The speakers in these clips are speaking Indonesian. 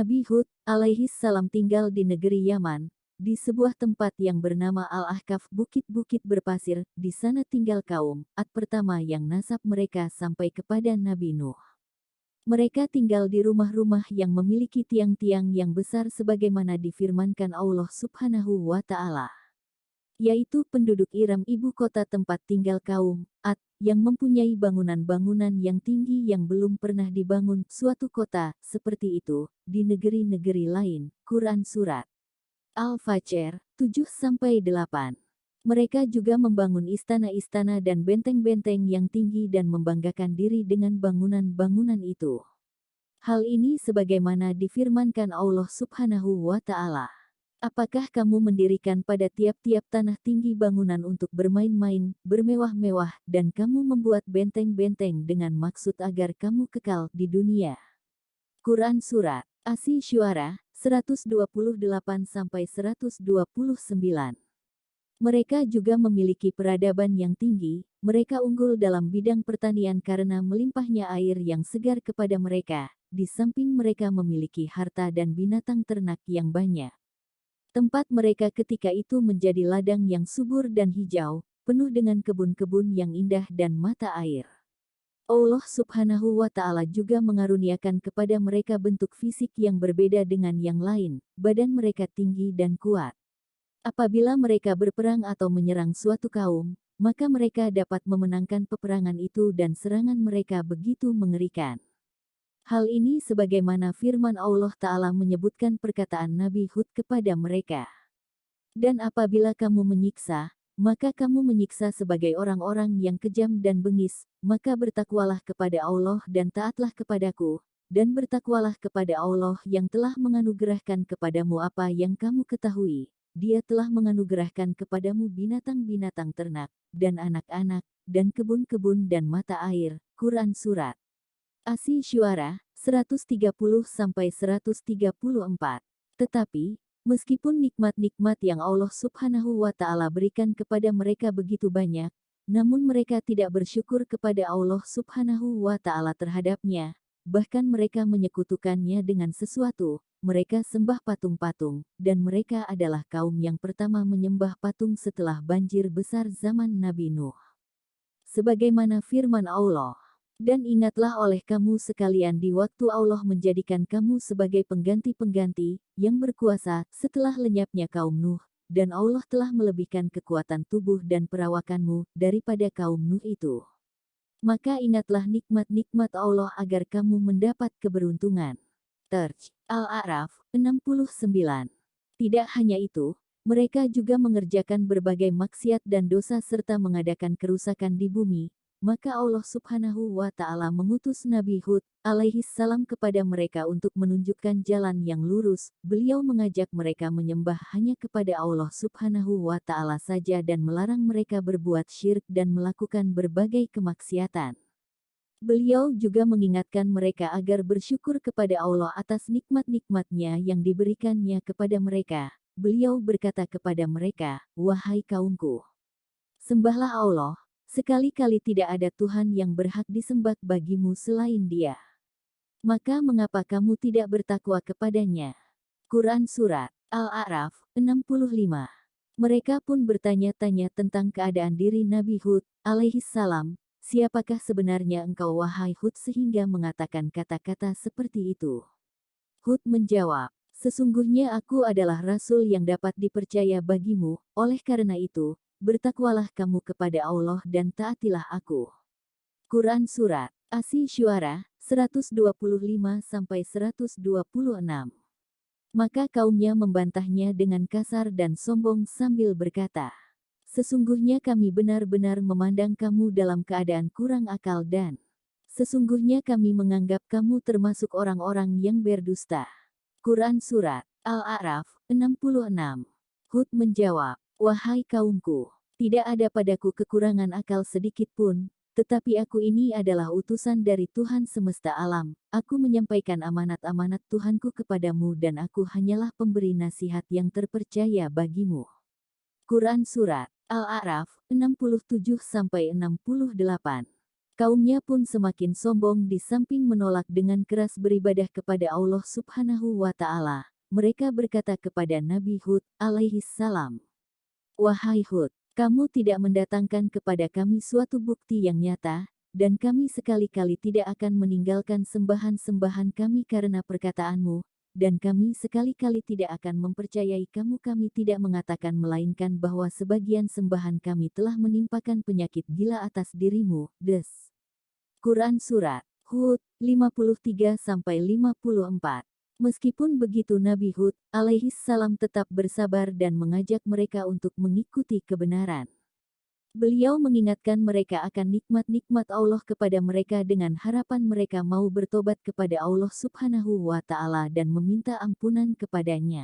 Nabi Hud alaihi salam tinggal di negeri Yaman, di sebuah tempat yang bernama Al-Ahqaf, bukit-bukit berpasir. Di sana tinggal kaum Ad pertama yang nasab mereka sampai kepada Nabi Nuh. Mereka tinggal di rumah-rumah yang memiliki tiang-tiang yang besar sebagaimana difirmankan Allah Subhanahu wa Ta'ala, yaitu penduduk Iram, ibu kota tempat tinggal kaum Ad, yang mempunyai bangunan-bangunan yang tinggi yang belum pernah dibangun suatu kota seperti itu di negeri-negeri lain. Quran Surat Al-Fajr 7-8. Mereka juga membangun istana-istana dan benteng-benteng yang tinggi dan membanggakan diri dengan bangunan-bangunan itu. Hal ini sebagaimana difirmankan Allah Subhanahu wa Ta'ala, apakah kamu mendirikan pada tiap-tiap tanah tinggi bangunan untuk bermain-main, bermewah-mewah, dan kamu membuat benteng-benteng dengan maksud agar kamu kekal di dunia? Quran Surat Asy-Syu'ara 128-129. Mereka juga memiliki peradaban yang tinggi. Mereka unggul dalam bidang pertanian karena melimpahnya air yang segar kepada mereka. Di samping mereka memiliki harta dan binatang ternak yang banyak. Tempat mereka ketika itu menjadi ladang yang subur dan hijau, penuh dengan kebun-kebun yang indah dan mata air. Allah Subhanahu wa Ta'ala juga mengaruniakan kepada mereka bentuk fisik yang berbeda dengan yang lain. Badan mereka tinggi dan kuat. Apabila mereka berperang atau menyerang suatu kaum, maka mereka dapat memenangkan peperangan itu dan serangan mereka begitu mengerikan. Hal ini sebagaimana firman Allah Ta'ala menyebutkan perkataan Nabi Hud kepada mereka. Dan apabila kamu menyiksa, maka kamu menyiksa sebagai orang-orang yang kejam dan bengis, maka bertakwalah kepada Allah dan taatlah kepadaku, dan bertakwalah kepada Allah yang telah menganugerahkan kepadamu apa yang kamu ketahui. Dia telah menganugerahkan kepadamu binatang-binatang ternak, dan anak-anak, dan kebun-kebun dan mata air. Quran Surat Asy-Syu'ara 130-134. Tetapi, meskipun nikmat-nikmat yang Allah Subhanahu wa Ta'ala berikan kepada mereka begitu banyak, namun mereka tidak bersyukur kepada Allah Subhanahu wa Ta'ala terhadapnya. Bahkan mereka menyekutukannya dengan sesuatu. Mereka sembah patung-patung, dan mereka adalah kaum yang pertama menyembah patung setelah banjir besar zaman Nabi Nuh. Sebagaimana firman Allah, dan ingatlah oleh kamu sekalian di waktu Allah menjadikan kamu sebagai pengganti-pengganti yang berkuasa setelah lenyapnya kaum Nuh, dan Allah telah melebihkan kekuatan tubuh dan perawakanmu daripada kaum Nuh itu. Maka ingatlah nikmat-nikmat Allah agar kamu mendapat keberuntungan. Terj. Al-A'raf 69. Tidak hanya itu, mereka juga mengerjakan berbagai maksiat dan dosa serta mengadakan kerusakan di bumi. Maka Allah Subhanahu wa Ta'ala mengutus Nabi Hud alaihi salam kepada mereka untuk menunjukkan jalan yang lurus. Beliau mengajak mereka menyembah hanya kepada Allah Subhanahu wa Ta'ala saja dan melarang mereka berbuat syirik dan melakukan berbagai kemaksiatan. Beliau juga mengingatkan mereka agar bersyukur kepada Allah atas nikmat-nikmatnya yang diberikannya kepada mereka. Beliau berkata kepada mereka, "Wahai kaumku, sembahlah Allah. Sekali-kali tidak ada Tuhan yang berhak disembah bagimu selain Dia. Maka mengapa kamu tidak bertakwa kepadanya?" Quran Surat Al-A'raf 65. Mereka pun bertanya-tanya tentang keadaan diri Nabi Hud alaihi salam. Siapakah sebenarnya engkau wahai Hud sehingga mengatakan kata-kata seperti itu? Hud menjawab, "Sesungguhnya aku adalah Rasul yang dapat dipercaya bagimu, oleh karena itu, bertakwalah kamu kepada Allah dan taatilah aku." Quran Surat Asy-Syu'ara 125-126. Maka kaumnya membantahnya dengan kasar dan sombong sambil berkata, "Sesungguhnya kami benar-benar memandang kamu dalam keadaan kurang akal dan sesungguhnya kami menganggap kamu termasuk orang-orang yang berdusta." Quran Surat Al-A'raf 66. Hud menjawab, "Wahai kaumku, tidak ada padaku kekurangan akal sedikit pun, tetapi aku ini adalah utusan dari Tuhan semesta alam. Aku menyampaikan amanat-amanat Tuhanku kepadamu dan aku hanyalah pemberi nasihat yang terpercaya bagimu." Quran Surat Al-A'raf 67-68. Kaumnya pun semakin sombong di samping menolak dengan keras beribadah kepada Allah Subhanahu wa Ta'ala. Mereka berkata kepada Nabi Hud alaihi salam, "Wahai Hud, kamu tidak mendatangkan kepada kami suatu bukti yang nyata, dan kami sekali-kali tidak akan meninggalkan sembahan-sembahan kami karena perkataanmu, dan kami sekali-kali tidak akan mempercayai kamu. Kami tidak mengatakan melainkan bahwa sebagian sembahan kami telah menimpakan penyakit gila atas dirimu." Des. Quran Surat Hud 53-54. Meskipun begitu Nabi Hud alaihi salam tetap bersabar dan mengajak mereka untuk mengikuti kebenaran. Beliau mengingatkan mereka akan nikmat-nikmat Allah kepada mereka dengan harapan mereka mau bertobat kepada Allah Subhanahu wa Ta'ala dan meminta ampunan kepadanya.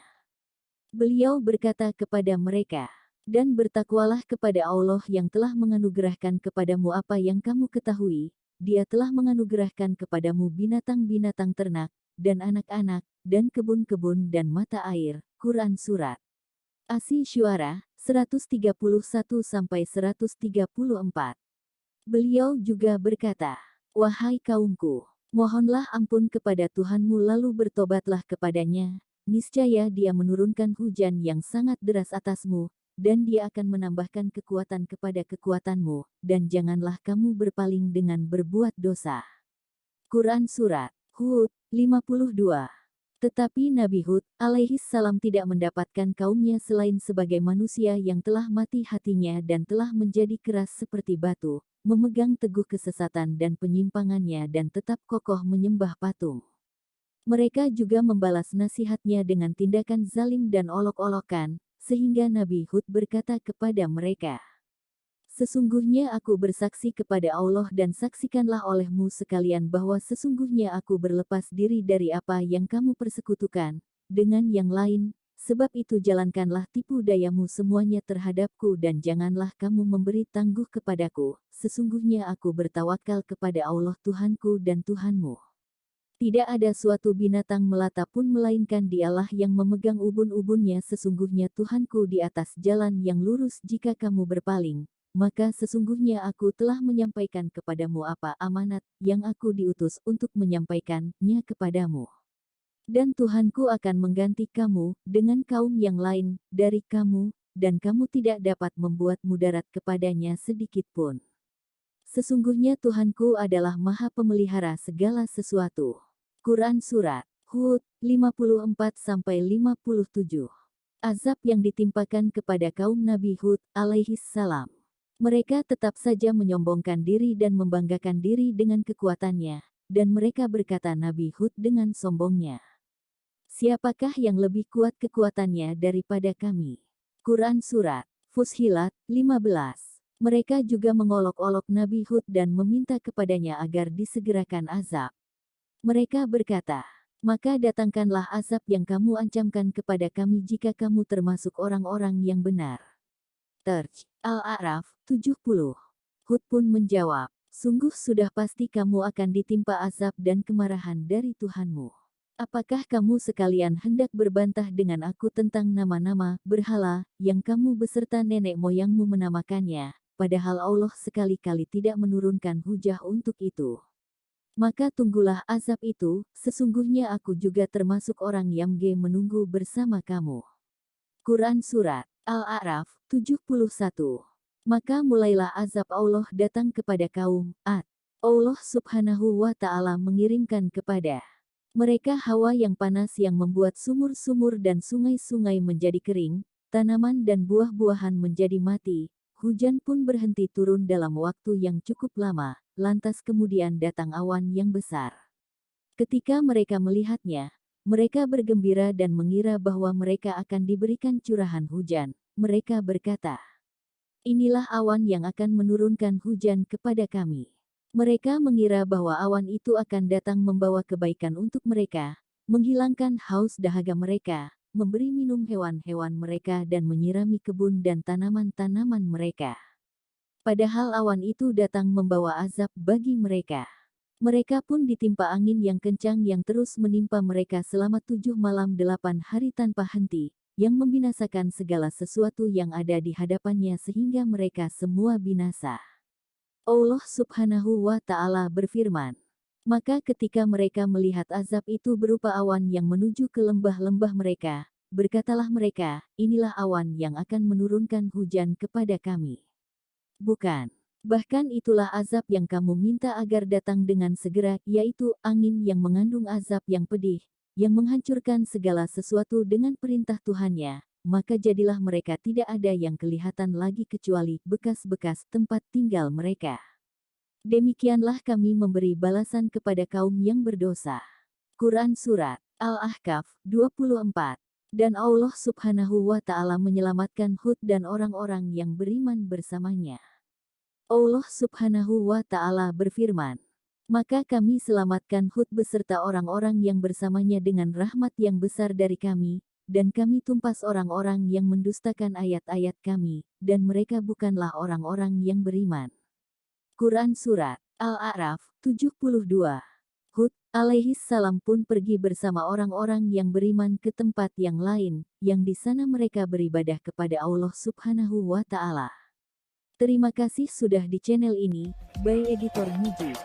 Beliau berkata kepada mereka, "Dan bertakwalah kepada Allah yang telah menganugerahkan kepadamu apa yang kamu ketahui. Dia telah menganugerahkan kepadamu binatang-binatang ternak, dan anak-anak, dan kebun-kebun dan mata air." Quran Surat Asy-Syu'ara 131-134. Beliau juga berkata, "Wahai kaumku, mohonlah ampun kepada Tuhanmu lalu bertobatlah kepadanya. Niscaya Dia menurunkan hujan yang sangat deras atasmu, dan Dia akan menambahkan kekuatan kepada kekuatanmu, dan janganlah kamu berpaling dengan berbuat dosa." Quran Surat Hud 52. Tetapi Nabi Hud alaihi salam tidak mendapatkan kaumnya selain sebagai manusia yang telah mati hatinya dan telah menjadi keras seperti batu, memegang teguh kesesatan dan penyimpangannya dan tetap kokoh menyembah patung. Mereka juga membalas nasihatnya dengan tindakan zalim dan olok-olokan, sehingga Nabi Hud berkata kepada mereka, "Sesungguhnya aku bersaksi kepada Allah dan saksikanlah olehmu sekalian bahwa sesungguhnya aku berlepas diri dari apa yang kamu persekutukan dengan yang lain, sebab itu jalankanlah tipu dayamu semuanya terhadapku dan janganlah kamu memberi tangguh kepadaku, sesungguhnya aku bertawakal kepada Allah Tuhanku dan Tuhanmu. Tidak ada suatu binatang melata pun melainkan Dialah yang memegang ubun-ubunnya, sesungguhnya Tuhanku di atas jalan yang lurus. Jika kamu berpaling, maka sesungguhnya aku telah menyampaikan kepadamu apa amanat yang aku diutus untuk menyampaikannya kepadamu. Dan Tuhanku akan mengganti kamu dengan kaum yang lain dari kamu, dan kamu tidak dapat membuat mudarat kepadanya sedikit pun. Sesungguhnya Tuhanku adalah Maha Pemelihara segala sesuatu." Quran Surat Hud 54-57. Azab yang ditimpakan kepada kaum Nabi Hud alaihi salam. Mereka tetap saja menyombongkan diri dan membanggakan diri dengan kekuatannya, dan mereka berkata Nabi Hud dengan sombongnya, "Siapakah yang lebih kuat kekuatannya daripada kami?" Quran Surat Fussilat 15. Mereka juga mengolok-olok Nabi Hud dan meminta kepadanya agar disegerakan azab. Mereka berkata, "Maka datangkanlah azab yang kamu ancamkan kepada kami jika kamu termasuk orang-orang yang benar." Terj. Al-A'raf 70. Hud pun menjawab, "Sungguh sudah pasti kamu akan ditimpa azab dan kemarahan dari Tuhanmu. Apakah kamu sekalian hendak berbantah dengan aku tentang nama-nama berhala yang kamu beserta nenek moyangmu menamakannya, padahal Allah sekali-kali tidak menurunkan hujah untuk itu? Maka tunggulah azab itu, sesungguhnya aku juga termasuk orang yang menunggu bersama kamu." Quran Surat Al-A'raf 71. Maka mulailah azab Allah datang kepada kaum Ad. Allah Subhanahu wa Ta'ala mengirimkan kepada mereka hawa yang panas yang membuat sumur-sumur dan sungai-sungai menjadi kering, tanaman dan buah-buahan menjadi mati, hujan pun berhenti turun dalam waktu yang cukup lama, lantas kemudian datang awan yang besar. Ketika mereka melihatnya, mereka bergembira dan mengira bahwa mereka akan diberikan curahan hujan. Mereka berkata, "Inilah awan yang akan menurunkan hujan kepada kami." Mereka mengira bahwa awan itu akan datang membawa kebaikan untuk mereka, menghilangkan haus dahaga mereka, memberi minum hewan-hewan mereka dan menyirami kebun dan tanaman-tanaman mereka. Padahal awan itu datang membawa azab bagi mereka. Mereka pun ditimpa angin yang kencang yang terus menimpa mereka selama 7 malam 8 hari tanpa henti, yang membinasakan segala sesuatu yang ada di hadapannya sehingga mereka semua binasa. Allah Subhanahu wa Ta'ala berfirman, "Maka ketika mereka melihat azab itu berupa awan yang menuju ke lembah-lembah mereka, berkatalah mereka, inilah awan yang akan menurunkan hujan kepada kami. Bukan. Bahkan itulah azab yang kamu minta agar datang dengan segera, yaitu angin yang mengandung azab yang pedih, yang menghancurkan segala sesuatu dengan perintah Tuhannya. Maka jadilah mereka tidak ada yang kelihatan lagi kecuali bekas-bekas tempat tinggal mereka. Demikianlah kami memberi balasan kepada kaum yang berdosa." Quran Surat Al-Ahqaf 24. Dan Allah Subhanahu wa Ta'ala menyelamatkan Hud dan orang-orang yang beriman bersamanya. Allah Subhanahu wa Ta'ala berfirman, "Maka kami selamatkan Hud beserta orang-orang yang bersamanya dengan rahmat yang besar dari kami, dan kami tumpas orang-orang yang mendustakan ayat-ayat kami, dan mereka bukanlah orang-orang yang beriman." Quran Surat Al-A'raf 72. Hud alaihi salam pun pergi bersama orang-orang yang beriman ke tempat yang lain, yang di sana mereka beribadah kepada Allah Subhanahu wa Ta'ala. Terima kasih sudah di channel ini, by Editor Muji.